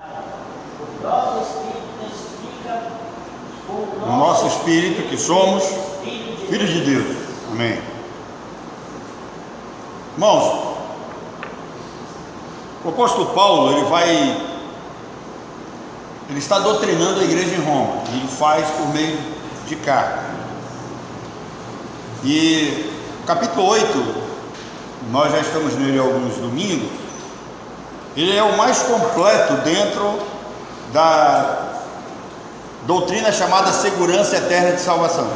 O nosso espírito testifica com No nosso espírito que somos filhos de Deus. Amém. Irmãos, o apóstolo Paulo, ele está doutrinando a igreja em Roma, e ele faz por meio de carta. E capítulo 8, nós já estamos nele há alguns domingos, ele é o mais completo dentro da doutrina chamada segurança eterna de salvação.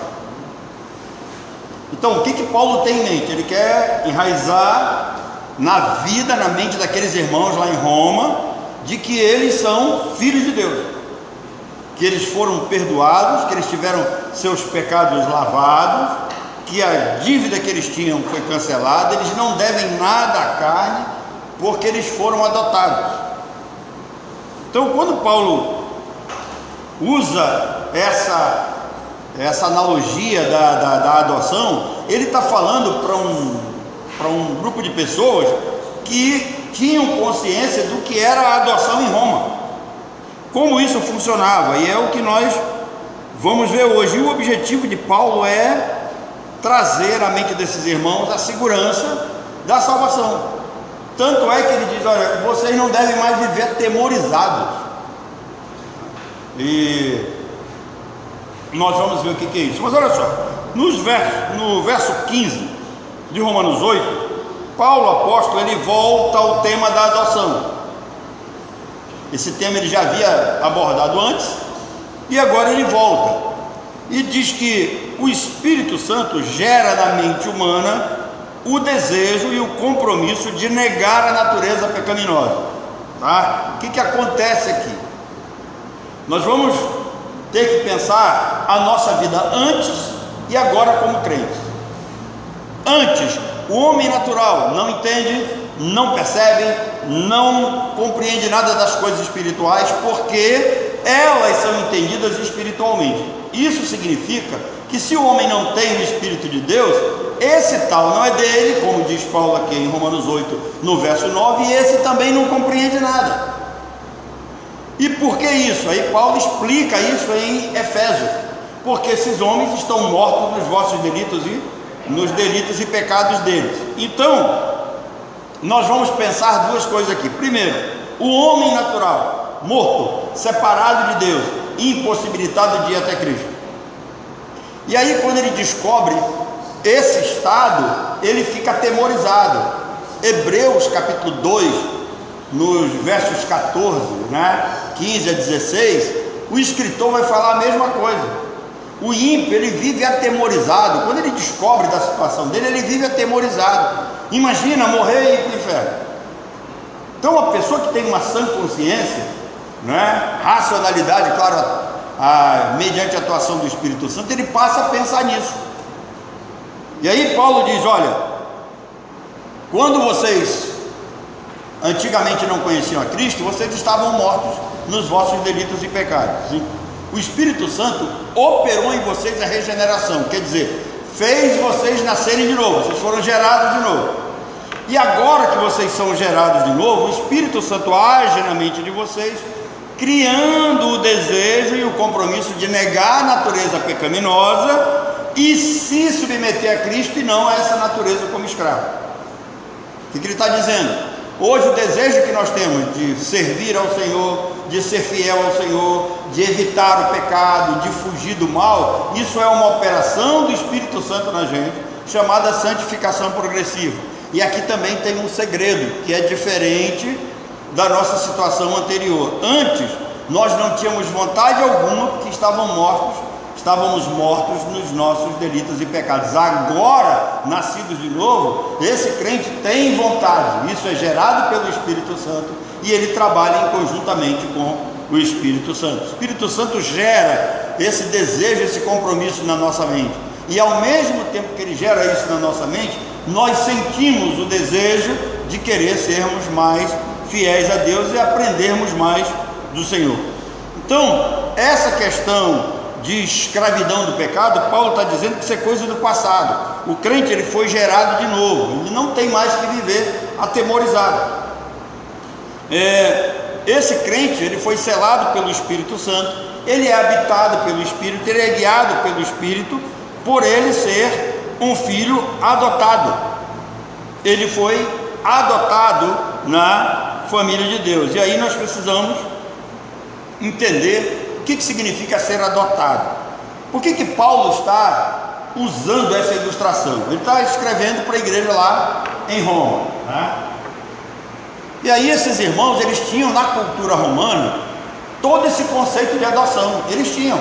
Então, o que Paulo tem em mente? Ele quer enraizar na vida, na mente daqueles irmãos lá em Roma, de que eles são filhos de Deus, que eles foram perdoados, que eles tiveram seus pecados lavados, que a dívida que eles tinham foi cancelada, eles não devem nada à carne, porque eles foram adotados. Então, quando Paulo usa essa analogia da adoção, ele está falando para um grupo de pessoas que tinham consciência do que era a adoção em Roma, como isso funcionava, e é o que nós vamos ver hoje. E o objetivo de Paulo é trazer à mente desses irmãos a segurança da salvação. Tanto é que ele diz: olha, vocês não devem mais viver atemorizados. E nós vamos ver o que é isso. Mas olha só, no verso 15 de Romanos 8, Paulo, apóstolo, ele volta ao tema da adoção. Esse tema ele já havia abordado antes, e agora ele volta e diz que o Espírito Santo gera na mente humana o desejo e o compromisso de negar a natureza pecaminosa. Tá? O que acontece aqui? Nós vamos ter que pensar a nossa vida antes e agora como crentes. Antes, o homem natural não entende, não percebe, não compreende nada das coisas espirituais, porque elas são entendidas espiritualmente. Isso significa que se o homem não tem o Espírito de Deus, esse tal não é dele, como diz Paulo aqui em Romanos 8, no verso 9, e esse também não compreende nada. E por que isso? Aí Paulo explica isso em Efésios: porque esses homens estão mortos nos vossos delitos e pecados deles. Então, nós vamos pensar duas coisas aqui. Primeiro, o homem natural, morto, separado de Deus, impossibilitado de ir até Cristo. E aí, quando ele descobre esse estado, ele fica atemorizado. Hebreus capítulo 2, nos versos 14, 15 a 16, o escritor vai falar a mesma coisa. O ímpio, ele vive atemorizado. Quando ele descobre da situação dele, ele vive atemorizado. Imagina morrer e ir para o inferno. Então, uma pessoa que tem uma sã consciência, racionalidade, claro, mediante a atuação do Espírito Santo, ele passa a pensar nisso. E aí Paulo diz: olha, quando vocês antigamente não conheciam a Cristo, vocês estavam mortos nos vossos delitos e pecados. O Espírito Santo operou em vocês a regeneração, quer dizer, fez vocês nascerem de novo, vocês foram gerados de novo. E agora que vocês são gerados de novo, o Espírito Santo age na mente de vocês, criando o desejo e o compromisso de negar a natureza pecaminosa e se submeter a Cristo e não a essa natureza como escravo. O que ele está dizendo? Hoje o desejo que nós temos de servir ao Senhor, de ser fiel ao Senhor, de evitar o pecado, de fugir do mal, isso é uma operação do Espírito Santo na gente, chamada santificação progressiva. E aqui também tem um segredo, que é diferente da nossa situação anterior. Antes, nós não tínhamos vontade alguma, porque estávamos mortos nos nossos delitos e pecados. Agora, nascidos de novo, esse crente tem vontade. Isso é gerado pelo Espírito Santo e ele trabalha conjuntamente com o Espírito Santo. O Espírito Santo gera esse desejo, esse compromisso na nossa mente. E ao mesmo tempo que ele gera isso na nossa mente, nós sentimos o desejo de querer sermos mais fiéis a Deus e aprendermos mais do Senhor. Então, essa questão de escravidão do pecado, Paulo está dizendo que isso é coisa do passado. O crente, ele foi gerado de novo, ele não tem mais que viver atemorizado. esse crente, ele foi selado pelo Espírito Santo, ele é habitado pelo Espírito, ele é guiado pelo Espírito, por ele ser um filho adotado. Ele foi adotado na família de Deus. E aí nós precisamos entender o que significa ser adotado. Por que Paulo está usando essa ilustração? Ele está escrevendo para a igreja lá em Roma, né? E aí esses irmãos, eles tinham na cultura romana todo esse conceito de adoção. Eles tinham,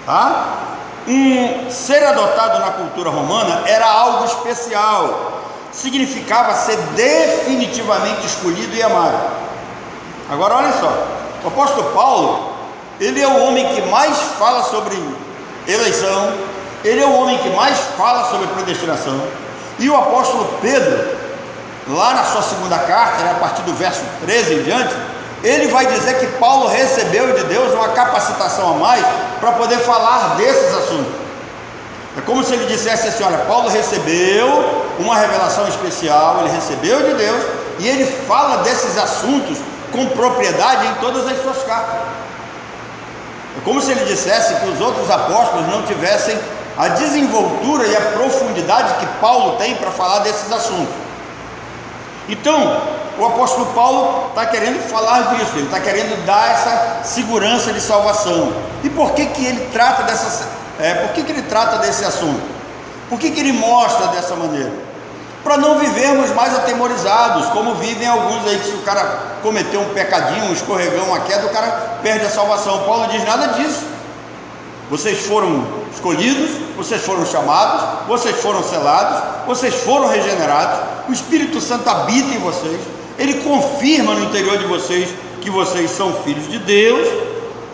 tá? Ser adotado na cultura romana era algo especial, significava ser definitivamente escolhido e amado. Agora olha só, o apóstolo Paulo, ele é o homem que mais fala sobre eleição, ele é o homem que mais fala sobre predestinação. E o apóstolo Pedro, lá na sua segunda carta, né, a partir do verso 13 em diante, ele vai dizer que Paulo recebeu de Deus uma capacitação a mais para poder falar desses assuntos. É como se ele dissesse assim: olha, Paulo recebeu uma revelação especial, ele recebeu de Deus, e ele fala desses assuntos com propriedade em todas as suas cartas. É como se ele dissesse que os outros apóstolos não tivessem a desenvoltura e a profundidade que Paulo tem para falar desses assuntos. Então, o apóstolo Paulo está querendo falar disso, ele está querendo dar essa segurança de salvação. E por que ele trata por que ele trata desse assunto? Por que ele mostra dessa maneira? Para não vivermos mais atemorizados, como vivem alguns aí, que se o cara cometer um pecadinho, um escorregão, uma queda, o cara perde a salvação. Paulo diz nada disso. Vocês foram escolhidos, vocês foram chamados, vocês foram selados, vocês foram regenerados, o Espírito Santo habita em vocês, ele confirma no interior de vocês que vocês são filhos de Deus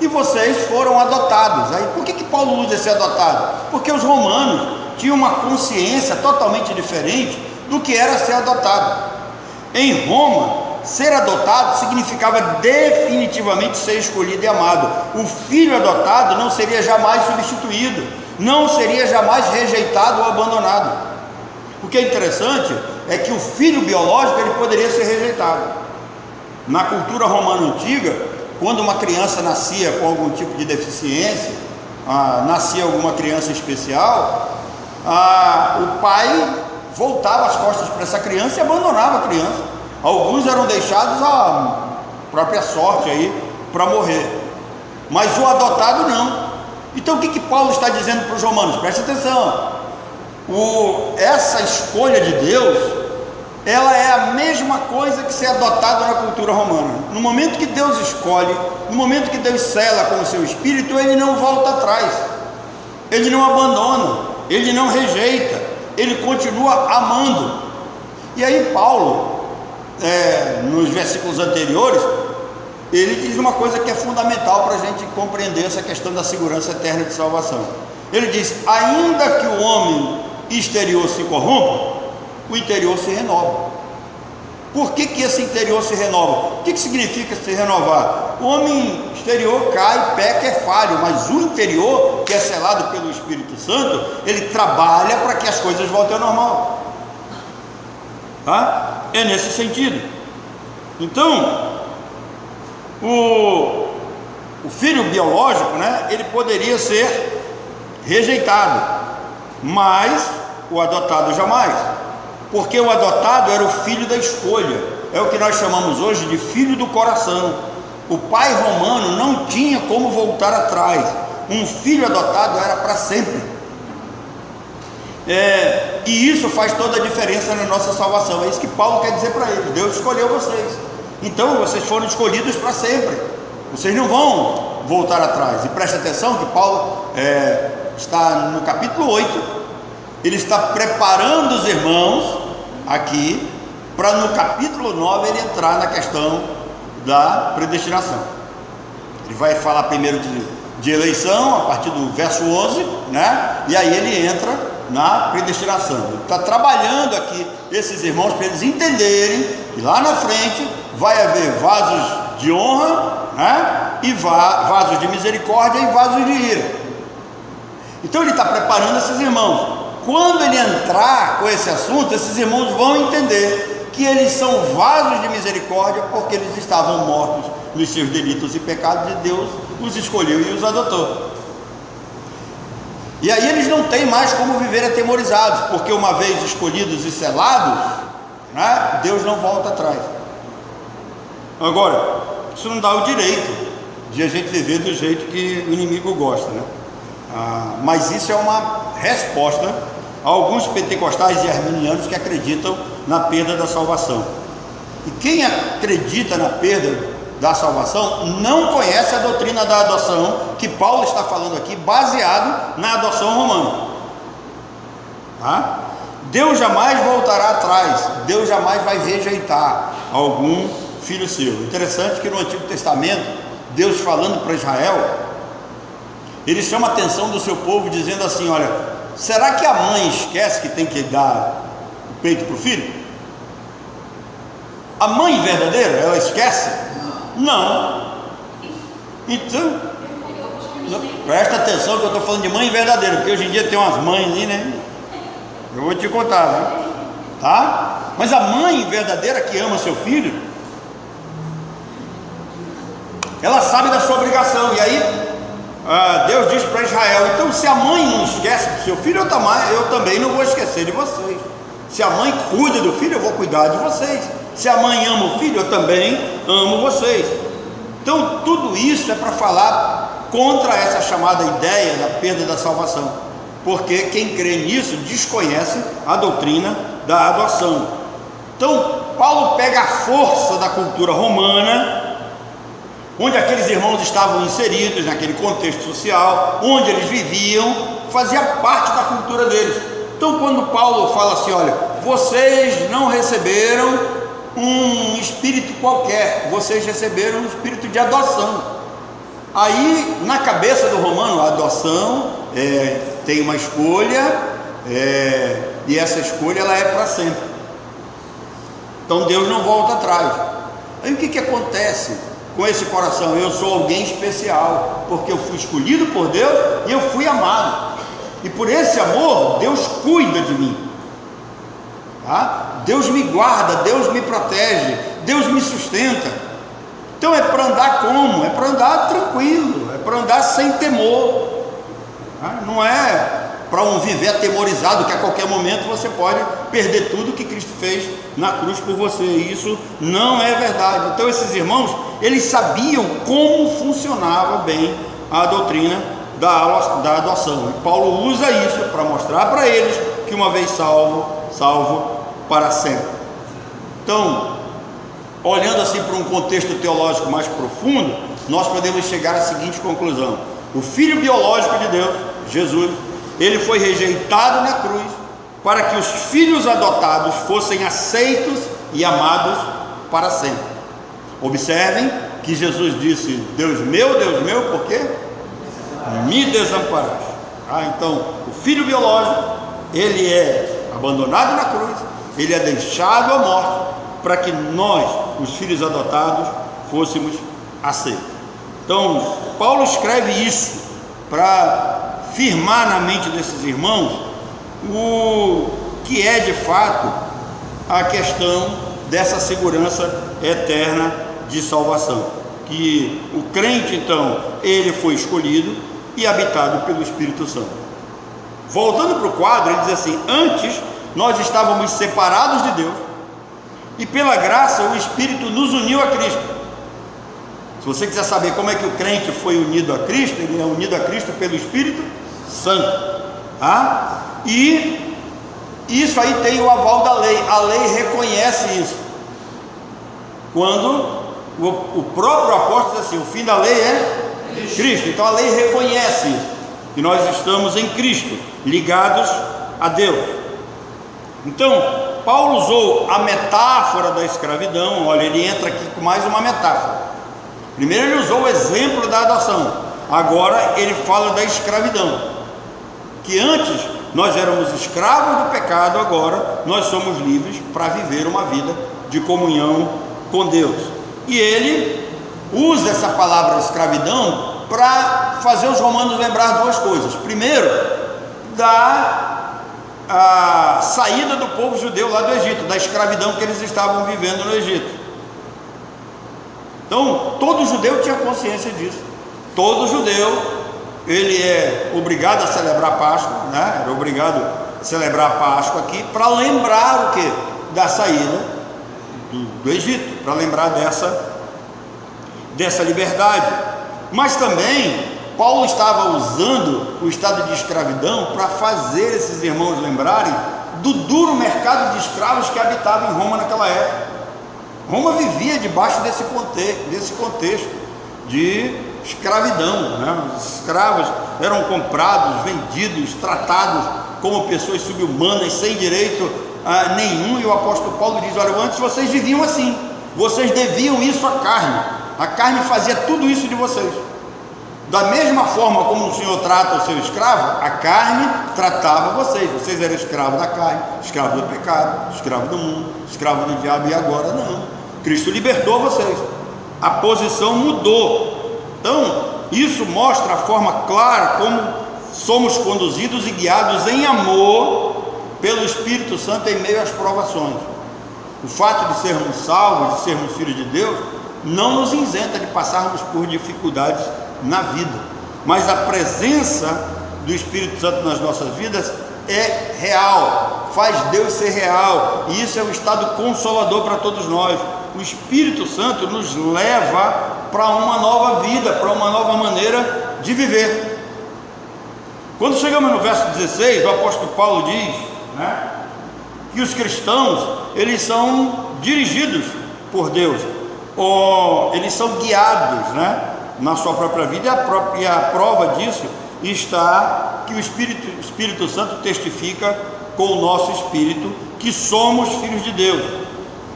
e vocês foram adotados. Aí, por que Paulo usa esse adotado? Porque os romanos tinham uma consciência totalmente diferente do que era ser adotado. Em Roma, ser adotado significava definitivamente ser escolhido e amado. O filho adotado não seria jamais substituído, não seria jamais rejeitado ou abandonado. O que é interessante é que o filho biológico, ele poderia ser rejeitado. Na cultura romana antiga, quando uma criança nascia com algum tipo de deficiência, nascia alguma criança especial, o pai voltava as costas para essa criança e abandonava a criança. Alguns eram deixados à própria sorte aí para morrer, mas o adotado não. Então o que Paulo está dizendo para os romanos? Preste atenção, essa escolha de Deus, ela é a mesma coisa que ser adotado na cultura romana. No momento que Deus escolhe, no momento que Deus sela com o seu Espírito, ele não volta atrás, ele não abandona, ele não rejeita, ele continua amando. E aí Paulo, nos versículos anteriores, ele diz uma coisa que é fundamental para a gente compreender essa questão da segurança eterna de salvação. Ele diz: ainda que o homem exterior se corrompa, o interior se renova. Por que esse interior se renova? O que significa se renovar? O homem exterior cai, peca, é falho, mas o interior, que é selado pelo Espírito Santo, ele trabalha para que as coisas voltem ao normal. Tá? É nesse sentido. Então, o filho biológico, né, ele poderia ser rejeitado, mas o adotado jamais, porque o adotado era o filho da escolha, é o que nós chamamos hoje de filho do coração. O pai romano não tinha como voltar atrás, um filho adotado era para sempre. E isso faz toda a diferença na nossa salvação. É isso que Paulo quer dizer para eles: Deus escolheu vocês, então vocês foram escolhidos para sempre, vocês não vão voltar atrás. E preste atenção que Paulo está no capítulo 8, ele está preparando os irmãos aqui para no capítulo 9 ele entrar na questão da predestinação. Ele vai falar primeiro de eleição a partir do verso 11, né? E aí ele entra na predestinação. Ele está trabalhando aqui esses irmãos para eles entenderem que lá na frente vai haver vasos de honra, né? E vasos de misericórdia e vasos de ira. Então ele está preparando esses irmãos. Quando ele entrar com esse assunto, esses irmãos vão entender que eles são vasos de misericórdia, porque eles estavam mortos nos seus delitos e pecados, e Deus os escolheu e os adotou. E aí eles não têm mais como viver atemorizados, porque uma vez escolhidos e selados, né, Deus não volta atrás. Agora, isso não dá o direito de a gente viver do jeito que o inimigo gosta, né? Mas isso é uma resposta a alguns pentecostais e arminianos que acreditam na perda da salvação. E quem acredita na perda da salvação não conhece a doutrina da adoção que Paulo está falando aqui, baseado na adoção romana. Tá? Deus jamais voltará atrás, Deus jamais vai rejeitar algum filho seu. Interessante que no Antigo Testamento, Deus falando para Israel, ele chama a atenção do seu povo dizendo assim: olha, será que a mãe esquece que tem que dar o peito para o filho? A mãe verdadeira, ela esquece? Não. Então, presta atenção que eu estou falando de mãe verdadeira, porque hoje em dia tem umas mães aí, né? Eu vou te contar, viu? Tá? Mas a mãe verdadeira que ama seu filho, ela sabe da sua obrigação. E aí Deus diz para Israel: então, se a mãe não esquece do seu filho, eu também não vou esquecer de vocês. Se a mãe cuida do filho, eu vou cuidar de vocês. Se a mãe ama o filho, eu também amo vocês. Então tudo isso é para falar contra essa chamada ideia da perda da salvação, porque quem crê nisso desconhece a doutrina da adoção. Então Paulo pega a força da cultura romana, onde aqueles irmãos estavam inseridos naquele contexto social, onde eles viviam, fazia parte da cultura deles. Então quando Paulo fala assim: olha, vocês não receberam um espírito qualquer, vocês receberam um espírito de adoção. Aí na cabeça do romano, a adoção tem uma escolha, e essa escolha ela é para sempre. Então Deus não volta atrás. Aí o que acontece com esse coração? Eu sou alguém especial, porque eu fui escolhido por Deus e eu fui amado, e por esse amor Deus cuida de mim, tá? Deus me guarda, Deus me protege, Deus me sustenta. Então é para andar como? É para andar tranquilo, é para andar sem temor, tá? Não é para um viver atemorizado, que a qualquer momento você pode perder tudo que Cristo fez na cruz por você. Isso não é verdade. Então esses irmãos, eles sabiam como funcionava bem a doutrina da adoção, e Paulo usa isso para mostrar para eles que uma vez salvo para sempre. Então, olhando assim para um contexto teológico mais profundo, nós podemos chegar à seguinte conclusão: o Filho biológico de Deus, Jesus, ele foi rejeitado na cruz para que os filhos adotados fossem aceitos e amados para sempre. Observem que Jesus disse: Deus meu, por quê? Me desamparaste. Então, o Filho biológico, ele é abandonado na cruz, ele é deixado à morte, para que nós, os filhos adotados, fôssemos aceitos. Então, Paulo escreve isso para firmar na mente desses irmãos o que é de fato a questão dessa segurança eterna de salvação, que o crente, então, ele foi escolhido e habitado pelo Espírito Santo. Voltando para o quadro, ele diz assim: antes nós estávamos separados de Deus, e pela graça o Espírito nos uniu a Cristo. Se você quiser saber como é que o crente foi unido a Cristo, ele é unido a Cristo pelo Espírito Santo, tá? E isso aí tem o aval da lei. A lei reconhece isso. Quando o próprio apóstolo diz assim: o fim da lei é Cristo. Então a lei reconhece isso, que nós estamos em Cristo, ligados a Deus. Então Paulo usou a metáfora da escravidão. Olha, ele entra aqui com mais uma metáfora. Primeiro ele usou o exemplo da adoção, agora ele fala da escravidão, que antes nós éramos escravos do pecado, agora nós somos livres para viver uma vida de comunhão com Deus. E ele usa essa palavra escravidão para fazer os romanos lembrar duas coisas. Primeiro, da a saída do povo judeu lá do Egito, da escravidão que eles estavam vivendo no Egito. Então, todo judeu tinha consciência disso. Todo judeu, ele é obrigado a celebrar a Páscoa, né? Era obrigado a celebrar a Páscoa aqui, para lembrar o quê? Da saída do Egito, para lembrar dessa liberdade. Mas também, Paulo estava usando o estado de escravidão para fazer esses irmãos lembrarem do duro mercado de escravos que habitava em Roma naquela época. Roma vivia debaixo desse contexto de escravidão, né? Os escravos eram comprados, vendidos, tratados como pessoas subhumanas, sem direito nenhum, e o apóstolo Paulo diz: olha, antes vocês viviam assim, vocês deviam isso à carne, a carne fazia tudo isso de vocês. Da mesma forma como o Senhor trata o seu escravo, a carne tratava vocês eram escravos da carne, escravos do pecado, escravos do mundo, escravos do diabo, e agora não, Cristo libertou vocês, a posição mudou. Então, isso mostra a forma clara como somos conduzidos e guiados em amor pelo Espírito Santo em meio às provações. O fato de sermos salvos, de sermos filhos de Deus, não nos isenta de passarmos por dificuldades na vida, mas a presença do Espírito Santo nas nossas vidas é real, faz Deus ser real, e isso é um estado consolador para todos nós. O Espírito Santo nos leva para uma nova vida, para uma nova maneira de viver. Quando chegamos no verso 16, o apóstolo Paulo diz, né, que os cristãos, eles são dirigidos por Deus, ou eles são guiados, né, na sua própria vida, e a prova disso está que o Espírito Santo testifica com o nosso espírito que somos filhos de Deus.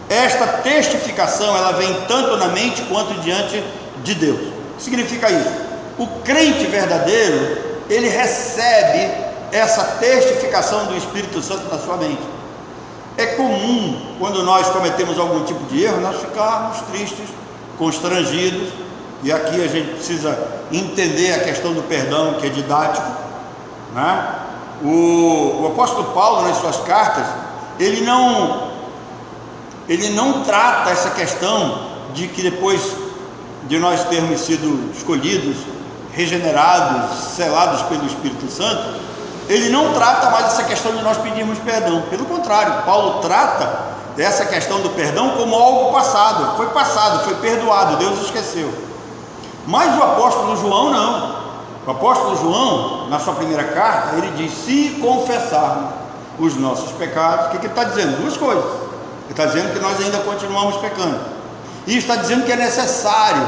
Esta testificação, ela vem tanto na mente quanto diante de Deus. O que significa isso? O crente verdadeiro, ele recebe essa testificação do Espírito Santo na sua mente. É comum, quando nós cometemos algum tipo de erro, nós ficarmos tristes, constrangidos, e aqui a gente precisa entender a questão do perdão, que é didático, né? O apóstolo Paulo, nas suas cartas, ele não trata essa questão de que depois de nós termos sido escolhidos, regenerados, selados pelo Espírito Santo, ele não trata mais essa questão de nós pedirmos perdão. Pelo contrário, Paulo trata essa questão do perdão como algo passado, foi perdoado, Deus esqueceu. Mas o apóstolo João não. O apóstolo João, na sua primeira carta, ele diz: se confessarmos os nossos pecados, o que ele está dizendo? Duas coisas. Ele está dizendo que nós ainda continuamos pecando, e está dizendo que é necessário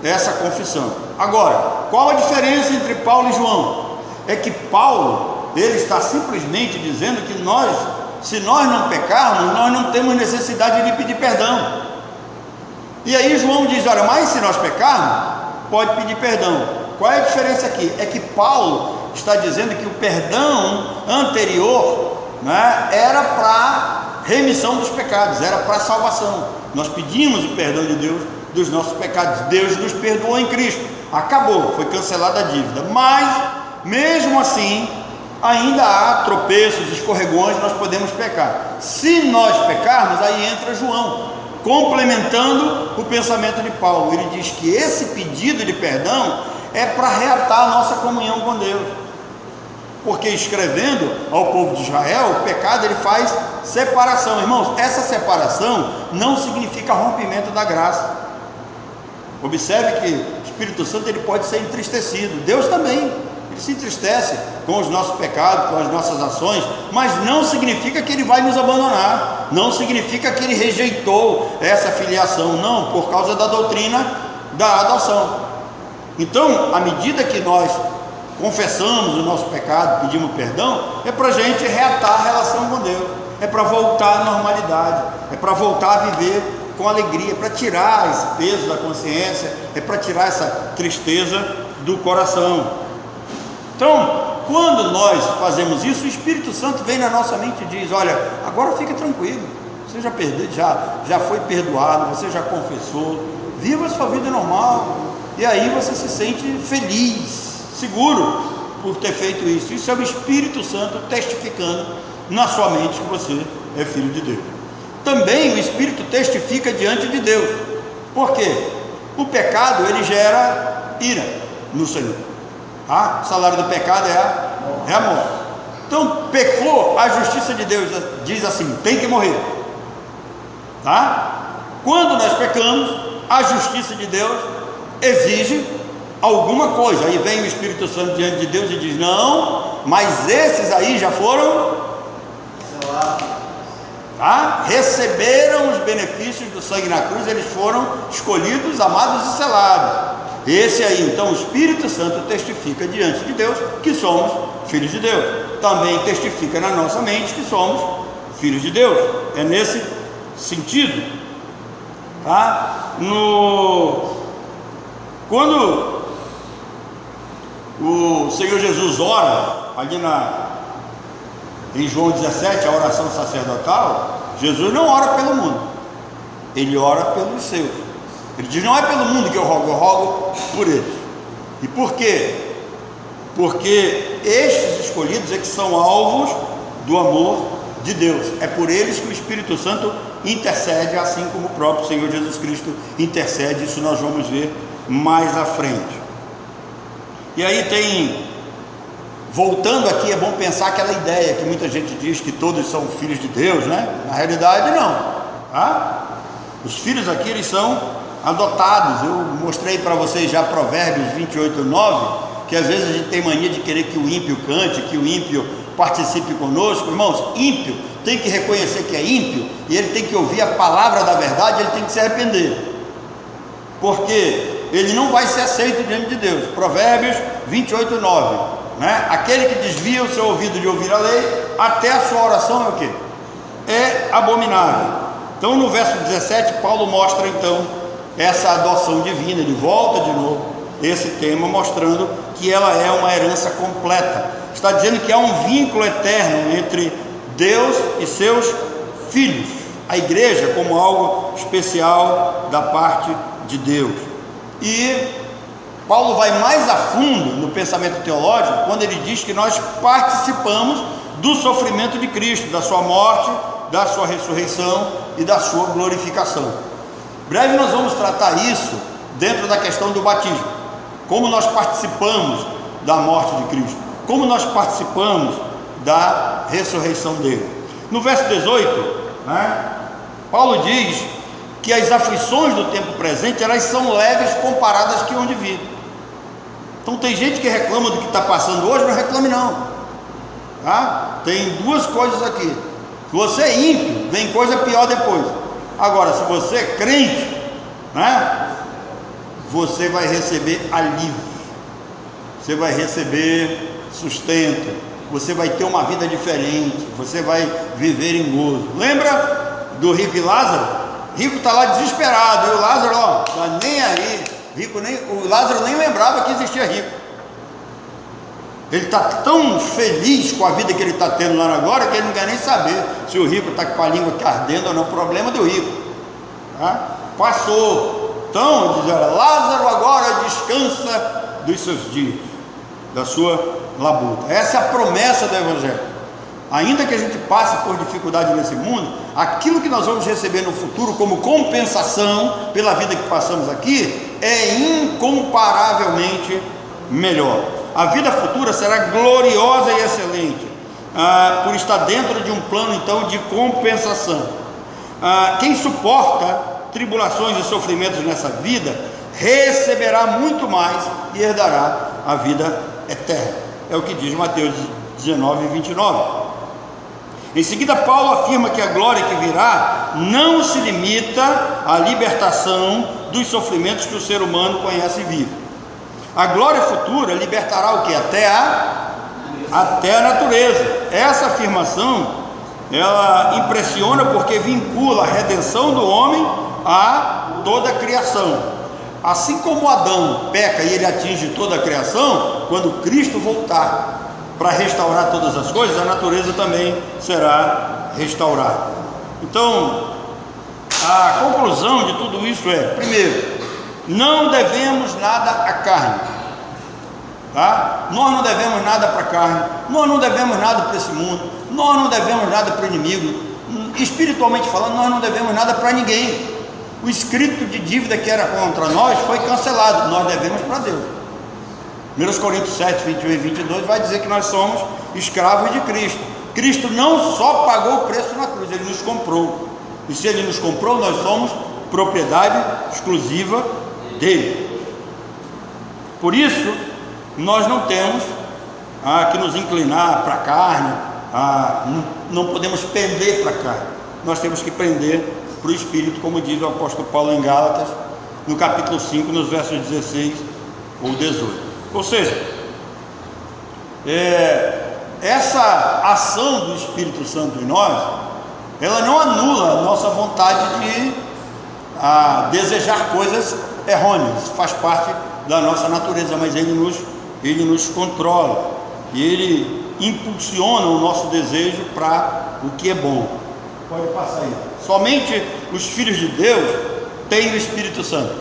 essa confissão. Agora, qual a diferença entre Paulo e João? É que Paulo, ele está simplesmente dizendo que nós, se nós não pecarmos, nós não temos necessidade de pedir perdão. E aí João diz: olha, mas se nós pecarmos, pode pedir perdão. Qual é a diferença aqui? É que Paulo está dizendo que o perdão anterior, né, era para remissão dos pecados, era para salvação. Nós pedimos o perdão de Deus dos nossos pecados, Deus nos perdoou em Cristo, acabou, foi cancelada a dívida. Mas mesmo assim ainda há tropeços, escorregões, nós podemos pecar. Se nós pecarmos, aí entra João, complementando o pensamento de Paulo. Ele diz que esse pedido de perdão é para reatar a nossa comunhão com Deus, porque escrevendo ao povo de Israel, o pecado, ele faz separação. Irmãos, essa separação não significa rompimento da graça. Observe que o Espírito Santo, ele pode ser entristecido, Deus também, ele se entristece com os nossos pecados, com as nossas ações, mas não significa que ele vai nos abandonar, não significa que ele rejeitou essa filiação, não, por causa da doutrina da adoção. Então, à medida que nós confessamos o nosso pecado, pedimos perdão, é para a gente reatar a relação com Deus, é para voltar à normalidade, é para voltar a viver com alegria, é para tirar esse peso da consciência, é para tirar essa tristeza do coração. Então, quando nós fazemos isso, o Espírito Santo vem na nossa mente e diz: olha, agora fica tranquilo, você já foi perdoado, você já confessou, viva a sua vida normal, e aí você se sente feliz, seguro por ter feito isso. Isso é o Espírito Santo testificando na sua mente que você é filho de Deus. Também o Espírito testifica diante de Deus. Por quê? O pecado, ele gera ira no Senhor. O salário do pecado é a morte. Então, pecou, a justiça de Deus diz assim: tem que morrer. Quando nós pecamos, a justiça de Deus exige alguma coisa. Aí vem o Espírito Santo diante de Deus e diz: não, mas esses aí já foram receberam os benefícios do sangue na cruz, eles foram escolhidos, amados e selados. Esse aí, então, o Espírito Santo testifica diante de Deus que somos filhos de Deus. Também testifica na nossa mente que somos filhos de Deus. É nesse sentido. Quando o Senhor Jesus ora ali em João 17, a oração sacerdotal, Jesus não ora pelo mundo, ele ora pelos seus. Ele diz: não é pelo mundo que eu rogo por eles. E por quê? Porque estes escolhidos é que são alvos do amor de Deus. É por eles que o Espírito Santo intercede, assim como o próprio Senhor Jesus Cristo intercede. Isso nós vamos ver mais à frente. E aí voltando aqui, é bom pensar aquela ideia que muita gente diz que todos são filhos de Deus, né? Na realidade não. Os filhos aqui, eles são adotados. Eu mostrei para vocês já Provérbios 28:9, que às vezes a gente tem mania de querer que o ímpio cante, que o ímpio participe conosco. Irmãos, ímpio tem que reconhecer que é ímpio, e ele tem que ouvir a palavra da verdade, ele tem que se arrepender, porque ele não vai ser aceito diante de Deus. Provérbios 28:9, né? Aquele que desvia o seu ouvido de ouvir a lei, até a sua oração é o quê? É abominável. Então no verso 17, Paulo mostra então essa adoção divina. Ele volta de novo esse tema, mostrando que ela é uma herança completa. Está dizendo que há um vínculo eterno entre Deus e seus filhos, a igreja como algo especial da parte de Deus. E Paulo vai mais a fundo no pensamento teológico quando ele diz que nós participamos do sofrimento de Cristo, da sua morte, da sua ressurreição e da sua glorificação. Breve nós vamos tratar isso dentro da questão do batismo, como nós participamos da morte de Cristo, como nós participamos da ressurreição dele. No verso 18, Paulo diz que as aflições do tempo presente, elas são leves comparadas com onde vir. Então tem gente que reclama do que está passando hoje, não reclame não. Tem duas coisas aqui: se você é ímpio, vem coisa pior depois. Agora, se você é crente, você vai receber alívio, você vai receber sustento, você vai ter uma vida diferente, você vai viver em gozo. Lembra do rico e Lázaro? Rico está lá desesperado, e o Lázaro, está nem aí. O Lázaro nem lembrava que existia rico. Ele está tão feliz com a vida que ele está tendo lá agora, que ele não quer nem saber se o rico está com a língua ardendo ou não. O problema do rico passou. Então, diz: Lázaro agora descansa dos seus dias, da sua labuta. Essa é a promessa do Evangelho. Ainda que a gente passe por dificuldade nesse mundo, aquilo que nós vamos receber no futuro como compensação pela vida que passamos aqui é incomparavelmente melhor. A vida futura será gloriosa e excelente, por estar dentro de um plano então de compensação. Quem suporta tribulações e sofrimentos nessa vida receberá muito mais e herdará a vida eterna. É o que diz Mateus 19:29. Em seguida, Paulo afirma que a glória que virá não se limita à libertação dos sofrimentos que o ser humano conhece e vive. A glória futura libertará o que? Até a natureza. Essa afirmação, ela impressiona porque vincula a redenção do homem a toda a criação. Assim como Adão peca e ele atinge toda a criação, quando Cristo voltar para restaurar todas as coisas, a natureza também será restaurada. Então, a conclusão de tudo isso é: primeiro, não devemos nada à carne. tá? Nós não devemos nada para a carne, nós não devemos nada para esse mundo, nós não devemos nada para o inimigo. Espiritualmente falando, nós não devemos nada para ninguém. O escrito de dívida que era contra nós foi cancelado, nós devemos para Deus. 1 Coríntios 7, 21 e 22 vai dizer que nós somos escravos de Cristo. Cristo não só pagou o preço na cruz, Ele nos comprou. E se Ele nos comprou, nós somos propriedade exclusiva dEle. Por isso, nós não temos que nos inclinar para a carne, não podemos pender para a carne, nós temos que pender para o Espírito, como diz o apóstolo Paulo em Gálatas, no capítulo 5, nos versos 16 ou 18. Ou seja, essa ação do Espírito Santo em nós, ela não anula a nossa vontade de desejar coisas errôneas, faz parte da nossa natureza, mas ele nos controla, e Ele impulsiona o nosso desejo para o que é bom. Pode passar aí. Somente os filhos de Deus têm o Espírito Santo,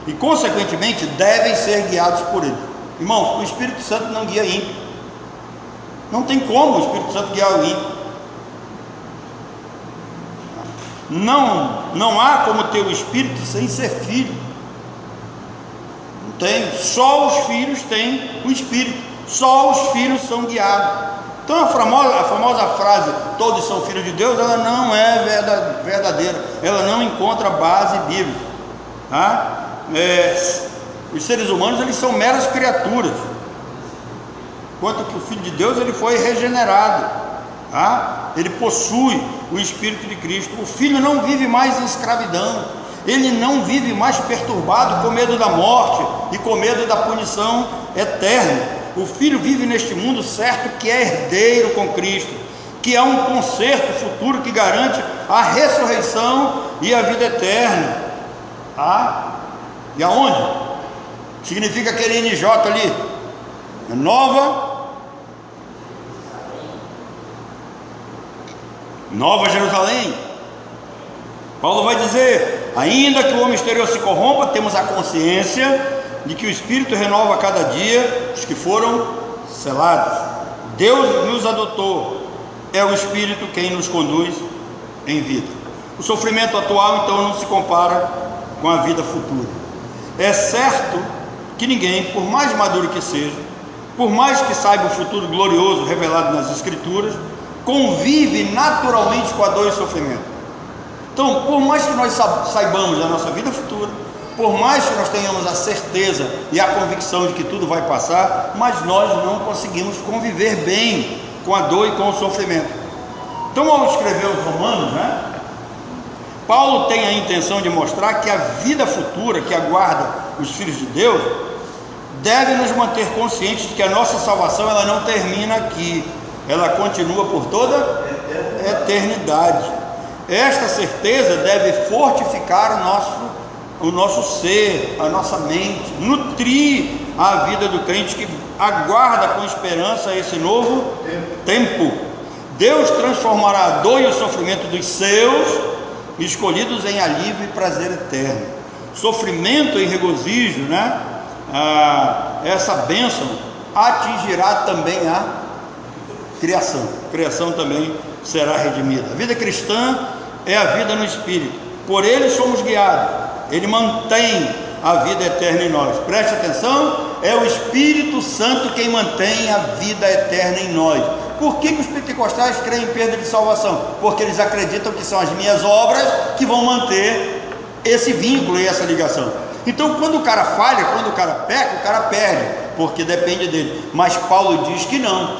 e consequentemente devem ser guiados por Ele. Irmão, o Espírito Santo não guia ímpio. Não tem como o Espírito Santo guiar o ímpio. Não há como ter o Espírito sem ser filho. Não tem. Só os filhos têm o Espírito. Só os filhos são guiados. Então a famosa frase, todos são filhos de Deus, ela não é verdadeira. Ela não encontra base bíblica. Tá? Os seres humanos, eles são meras criaturas, enquanto que o Filho de Deus, ele foi regenerado, tá? Ele possui o Espírito de Cristo. O Filho não vive mais em escravidão, ele não vive mais perturbado com medo da morte e com medo da punição eterna. O Filho vive neste mundo certo que é herdeiro com Cristo, que é um concerto futuro que garante a ressurreição e a vida eterna, tá? E aonde? Significa aquele NJ ali, Nova Jerusalém. Paulo vai dizer: ainda que o homem exterior se corrompa, temos a consciência de que o Espírito renova a cada dia os que foram selados. Deus nos adotou, é o Espírito quem nos conduz em vida. O sofrimento atual então não se compara com a vida futura. É certo que ninguém, por mais maduro que seja, por mais que saiba o futuro glorioso revelado nas Escrituras, convive naturalmente com a dor e o sofrimento. Então, por mais que nós saibamos da nossa vida futura, por mais que nós tenhamos a certeza e a convicção de que tudo vai passar, mas nós não conseguimos conviver bem com a dor e com o sofrimento. Então, ao escrever os Romanos, Paulo tem a intenção de mostrar que a vida futura que aguarda os filhos de Deus deve nos manter conscientes de que a nossa salvação, ela não termina aqui, ela continua por toda a eternidade. Esta certeza deve fortificar o nosso ser, a nossa mente, nutrir a vida do crente que aguarda com esperança esse novo tempo. Deus transformará a dor e o sofrimento dos seus escolhidos em alívio e prazer eterno. Sofrimento em regozijo, essa bênção atingirá também a criação. A criação também será redimida. A vida cristã é a vida no Espírito. Por Ele somos guiados. Ele mantém a vida eterna em nós. Preste atenção, é o Espírito Santo quem mantém a vida eterna em nós. Por que os pentecostais creem em perda de salvação? Porque eles acreditam que são as minhas obras que vão manter esse vínculo e essa ligação. Então, quando o cara falha, quando o cara peca, o cara perde, porque depende dele. Mas Paulo diz que não,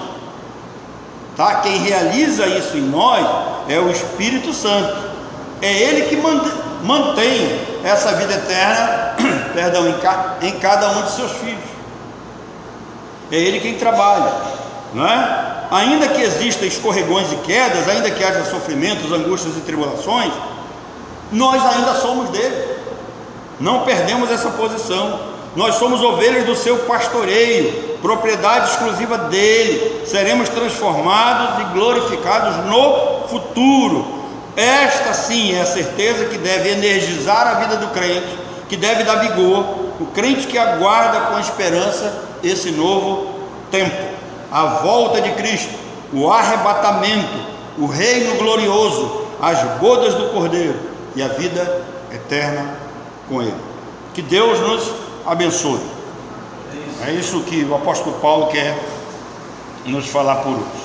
tá? Quem realiza isso em nós é o Espírito Santo. É Ele que mantém essa vida eterna, perdão, em cada um de seus filhos. É Ele quem trabalha, não é? Ainda que existam escorregões e quedas, ainda que haja sofrimentos, angústias e tribulações, nós ainda somos dele. Não perdemos essa posição. Nós somos ovelhas do seu pastoreio, propriedade exclusiva dele. Seremos transformados e glorificados no futuro. Esta sim é a certeza que deve energizar a vida do crente, que deve dar vigor. O crente que aguarda com esperança esse novo tempo, a volta de Cristo, o arrebatamento, o reino glorioso, as bodas do Cordeiro e a vida eterna com Ele. Que Deus nos abençoe. É isso que o apóstolo Paulo quer nos falar por hoje.